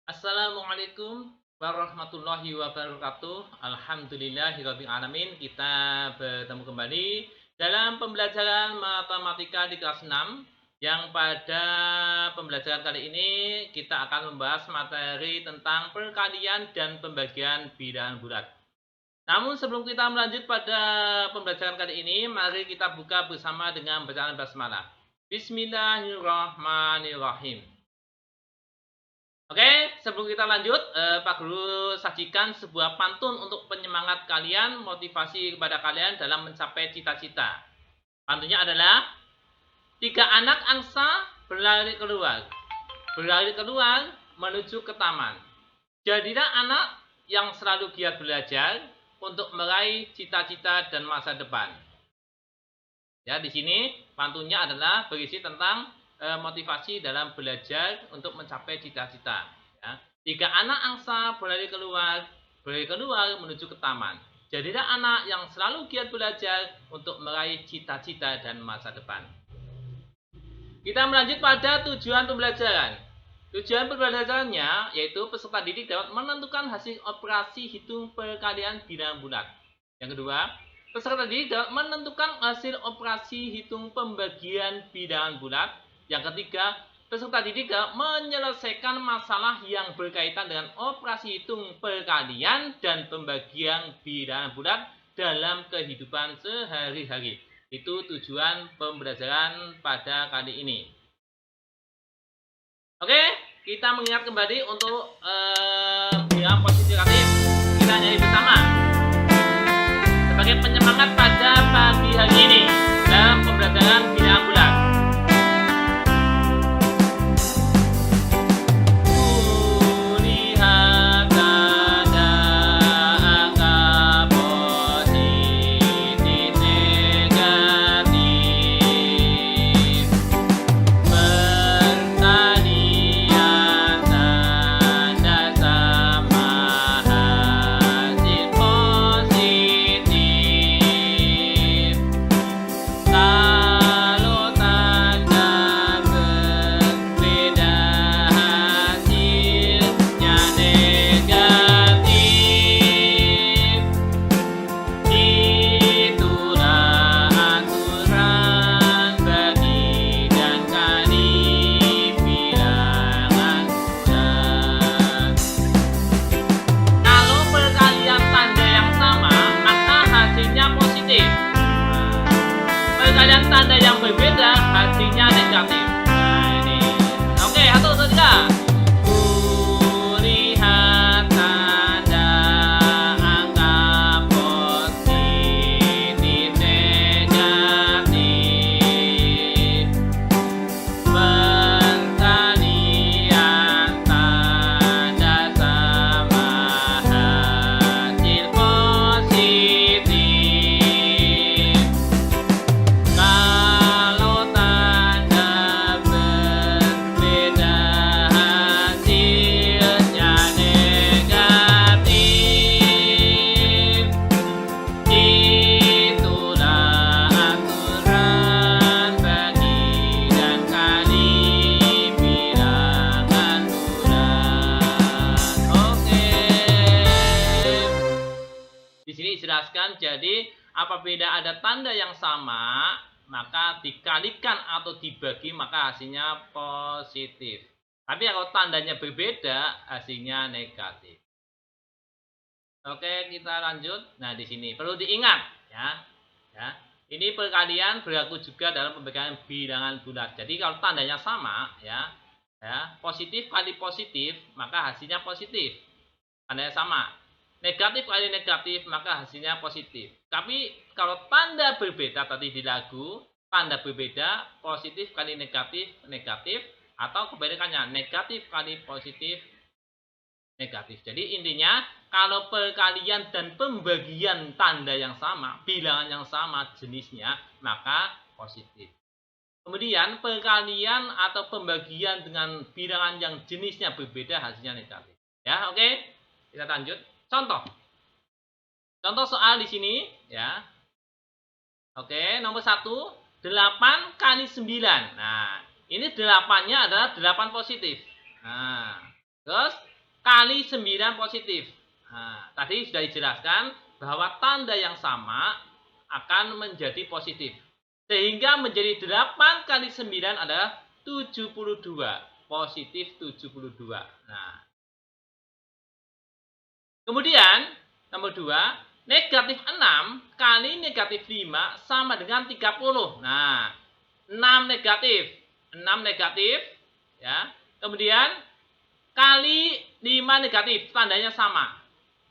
Assalamualaikum warahmatullahi wabarakatuh. Alhamdulillahirabbil alamin. Kita bertemu kembali dalam pembelajaran matematika di kelas 6 yang pada pembelajaran kali ini kita akan membahas materi tentang perkalian dan pembagian bilangan bulat. Namun sebelum kita melanjut pada pembelajaran kali ini, mari kita buka bersama dengan bacaan basmalah. Bismillahirrahmanirrahim. Oke, sebelum kita lanjut, Pak Guru sajikan sebuah pantun untuk penyemangat kalian, motivasi kepada kalian dalam mencapai cita-cita. Pantunnya adalah, tiga anak angsa berlari keluar menuju ke taman. Jadilah anak yang selalu giat belajar untuk meraih cita-cita dan masa depan. Ya, di sini pantunnya adalah berisi tentang motivasi dalam belajar untuk mencapai cita-cita. Ya. Tiga anak angsa berlari keluar menuju ke taman. Jadilah anak yang selalu giat belajar untuk meraih cita-cita dan masa depan. Kita melanjut pada tujuan pembelajaran. Tujuan pembelajarannya yaitu peserta didik dapat menentukan hasil operasi hitung perkalian bilangan bulat. Yang kedua, peserta didik dapat menentukan hasil operasi hitung pembagian bilangan bulat. Yang ketiga, peserta didik dapat menyelesaikan masalah yang berkaitan dengan operasi hitung perkalian dan pembagian bilangan bulat dalam kehidupan sehari-hari. Itu tujuan pembelajaran pada kali ini. Oke, kita mengingat kembali untuk bilangan positif negatif. Kita nyanyi bersama sebagai penyemangat pada pagi hari ini dalam pembelajaran bilangan bulat. Kulihat ada angka positif negatif, perkalian tanda sama hasil positif. Kalau tanda berbeda hasilnya negatif. Itulah aturan bagi dan kali bilangan bulat. Kalau perkalian tanda yang sama, maka hasilnya positif. Perkalian tanda yang berbeda, hasilnya negatif. Nah, ini. Oke, 1, 2, 3. Kulihat tanda angka positif negatif, perkalian tanda sama hasil positif. Kalau tanda berbeda hasilnya negatif. Itulah aturan bagi dan kali bilangan bulat. Oke. Di sini dijelaskan, jadi apabila ada tanda yang sama, maka dikalikan atau dibagi maka hasilnya positif. Tapi kalau tandanya berbeda, hasilnya negatif. Oke, kita lanjut. Nah, di sini perlu diingat ya. Ya. Ini perkalian berlaku juga dalam pembagian bilangan bulat. Jadi kalau tandanya sama ya, positif kali positif, maka hasilnya positif. Tandanya sama. Negatif kali negatif, maka hasilnya positif. Tapi kalau tanda berbeda tadi di lagu, tanda berbeda, positif kali negatif, negatif, atau kebalikannya, negatif kali positif, negatif. Jadi intinya, kalau perkalian dan pembagian tanda yang sama, bilangan yang sama jenisnya, maka positif. Kemudian perkalian atau pembagian dengan bilangan yang jenisnya berbeda, hasilnya negatif. Ya, oke. Kita lanjut. Contoh soal di sini ya. Oke, nomor 1, 8 kali 9. Nah, ini 8-nya adalah 8 positif. Nah, terus kali 9 positif. Nah, tadi sudah dijelaskan bahwa tanda yang sama akan menjadi positif. Sehingga menjadi 8 kali 9 adalah 72. Positif 72. Nah, kemudian nomor 2, negatif 6 kali negatif 5 sama dengan 30. Nah, 6 negatif. 6 negatif. Ya. Kemudian kali 5 negatif. Tandanya sama.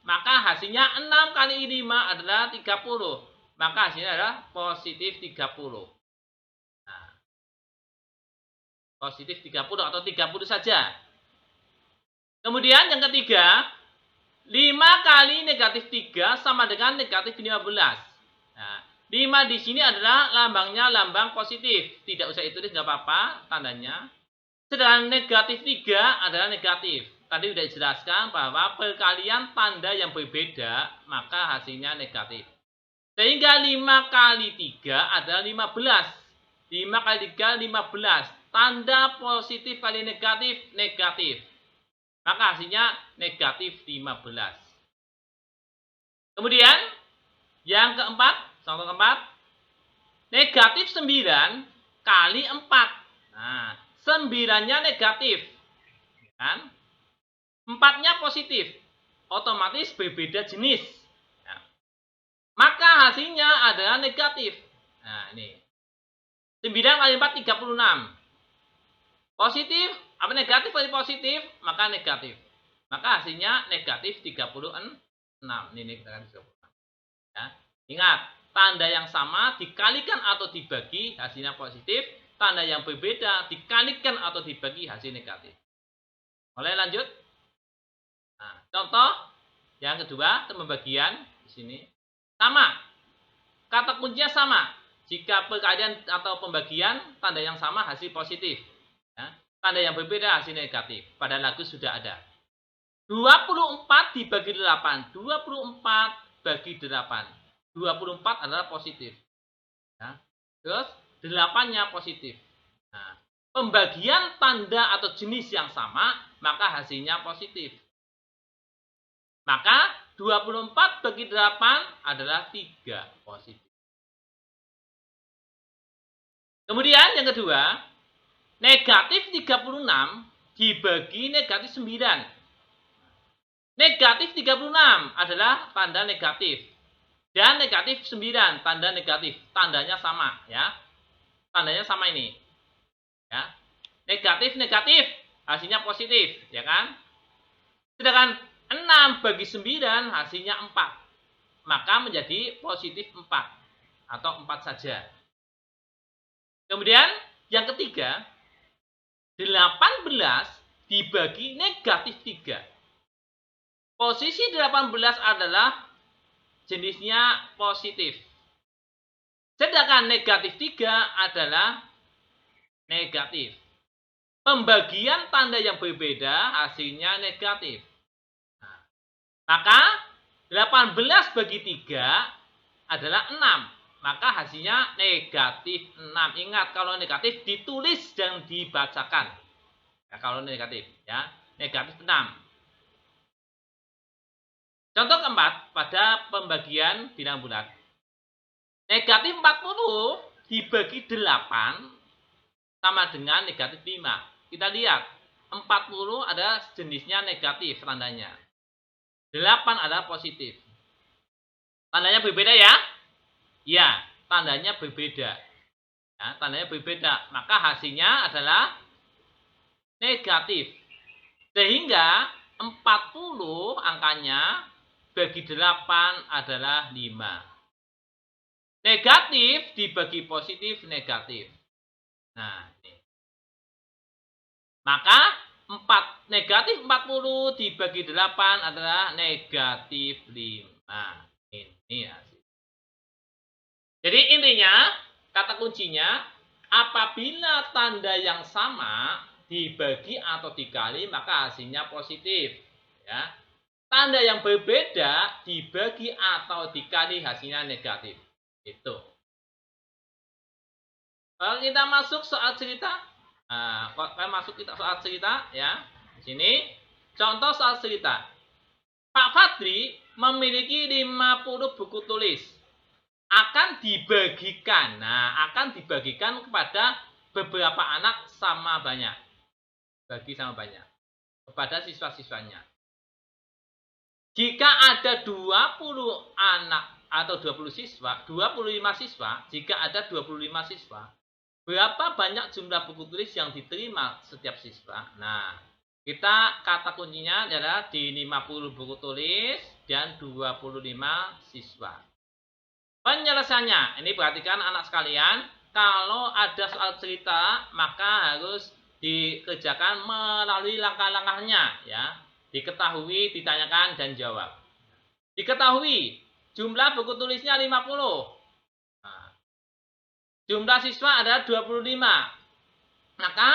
Maka hasilnya 6 kali 5 adalah 30. Maka hasilnya adalah positif 30. Nah, positif 30 atau 30 saja. Kemudian yang ketiga, 5 kali negatif 3 sama dengan negatif 15. Nah, 5 di sini adalah lambangnya lambang positif. Tidak usah ditulis, nggak apa-apa tandanya. Sedangkan negatif 3 adalah negatif. Tadi sudah dijelaskan bahwa perkalian tanda yang berbeda, maka hasilnya negatif. Sehingga 5 kali 3 adalah 15. 5 kali 3, 15. Tanda positif kali negatif, negatif. Maka hasilnya negatif 15. Kemudian, yang keempat, contoh keempat, negatif 9 kali 4. Nah, 9-nya negatif. Kan? 4-nya positif. Otomatis berbeda jenis. Nah, maka hasilnya adalah negatif. Nah, ini. 9 kali 4, 36. Positif, apa negatif kali positif, maka negatif. Maka hasilnya negatif 36. Ini negatif 36. Ya. Ingat, tanda yang sama dikalikan atau dibagi hasilnya positif. Tanda yang berbeda dikalikan atau dibagi hasil negatif. Mulai lanjut. Nah, contoh yang kedua, pembagian di sini sama. Kata kuncinya sama. Jika perkalian atau pembagian tanda yang sama hasil positif. Ya. Tanda yang berbeda hasil negatif. Pada lagu sudah ada. 24 dibagi 8. 24 bagi 8. 24 adalah positif. Ya. Terus 8-nya positif. Nah, pembagian tanda atau jenis yang sama, maka hasilnya positif. Maka 24 bagi 8 adalah 3 positif. Kemudian yang kedua, negatif 36 dibagi negatif 9. Negatif 36 adalah tanda negatif. Dan negatif 9 tanda negatif. Tandanya sama ya. Tandanya sama ini. Ya. Negatif negatif hasilnya positif, ya kan? Sedangkan 6 bagi 9 hasilnya 4. Maka menjadi positif 4 atau 4 saja. Kemudian yang ketiga, 18 dibagi negatif 3. Posisi 18 adalah jenisnya positif. Sedangkan negatif 3 adalah negatif. Pembagian tanda yang berbeda hasilnya negatif. Nah, maka 18 bagi 3 adalah 6. Maka hasilnya negatif 6. Ingat, kalau negatif ditulis dan dibacakan. Ya, kalau negatif, ya, negatif 6. Contoh keempat, pada pembagian bilang bulat. Negatif 40 dibagi 8 sama dengan negatif 5. Kita lihat, 40 ada jenisnya negatif tandanya. 8 adalah positif. Tandanya berbeda ya? Ya, tandanya berbeda. Ya, tandanya berbeda. Maka hasilnya adalah negatif. Sehingga 40 angkanya bagi 8 adalah 5. Negatif dibagi positif negatif. Nah, ini. Maka negatif 40 dibagi 8 adalah negatif 5. Ini hasil. Jadi intinya, kata kuncinya, apabila tanda yang sama dibagi atau dikali, maka hasilnya positif. Ya. Tanda yang berbeda dibagi atau dikali hasilnya negatif. Itu. Kalau kita masuk soal cerita, masuk kita soal cerita, ya. Di sini Contoh soal cerita. Pak Fadli memiliki 50 buku tulis. Akan dibagikan. Nah, akan dibagikan kepada beberapa anak sama banyak. Bagi sama banyak. Kepada siswa-siswanya. Jika ada 20 anak atau 20 siswa, 25 siswa, jika ada 25 siswa, berapa banyak jumlah buku tulis yang diterima setiap siswa? Nah, kata kuncinya adalah di 50 buku tulis dan 25 siswa. Penyelesaiannya, ini perhatikan anak sekalian, kalau ada soal cerita, maka harus dikerjakan melalui langkah-langkahnya, ya. Diketahui, ditanyakan, dan jawab. Diketahui, jumlah buku tulisnya 50. Nah, jumlah siswa adalah 25. Maka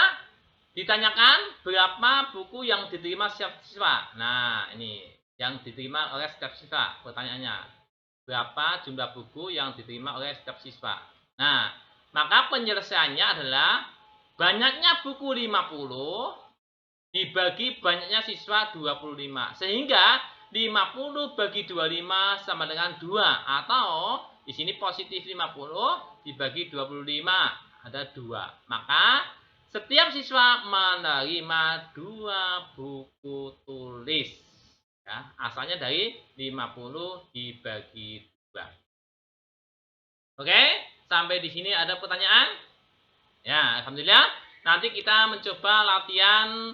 ditanyakan berapa buku yang diterima setiap siswa. Nah, ini yang diterima oleh setiap siswa. Pertanyaannya, berapa jumlah buku yang diterima oleh setiap siswa. Nah, maka penyelesaiannya adalah banyaknya buku 50 dibagi banyaknya siswa 25. Sehingga 50 bagi 25 sama dengan 2. Atau di sini positif 50 dibagi 25. Ada 2. Maka setiap siswa menerima 2 buku tulis. Ya, asalnya dari 50 dibagi 2. Oke, sampai di sini ada pertanyaan? Ya, alhamdulillah. Nanti kita mencoba latihan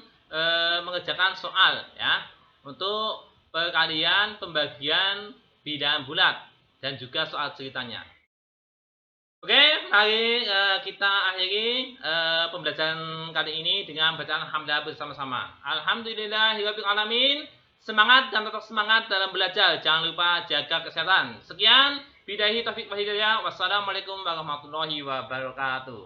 mengerjakan soal ya untuk perkalian pembagian bilangan bulat dan juga soal ceritanya. Oke, mari kita akhiri pembelajaran kali ini dengan bacaan hamdalah bersama-sama. Alhamdulillahirabbil alamin. Semangat dan tetap semangat dalam belajar. Jangan lupa jaga kesehatan. Sekian, billahi taufiq wal hidayah. Wassalamualaikum warahmatullahi wabarakatuh.